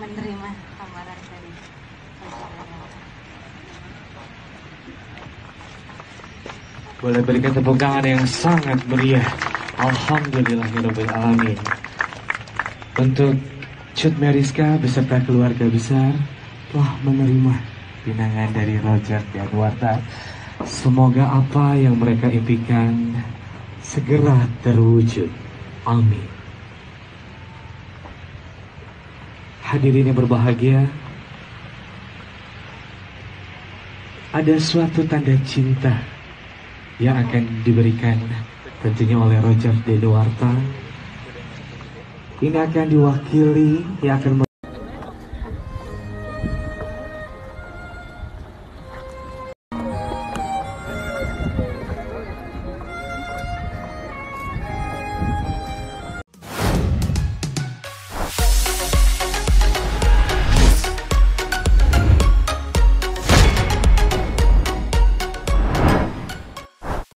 menerima tawaran dari Boleh berikan tepuk tangan yang sangat meriah. Alhamdulillahirabbil alamin. Untuk Cut Meriska beserta keluarga besar telah menerima pinangan dari Roger Danuarta. Semoga apa yang mereka impikan segera terwujud. Amin. Hadirin yang berbahagia, ada suatu tanda cinta yang akan diberikan tentunya oleh Roger Danuarta. Ini akan diwakili yang akan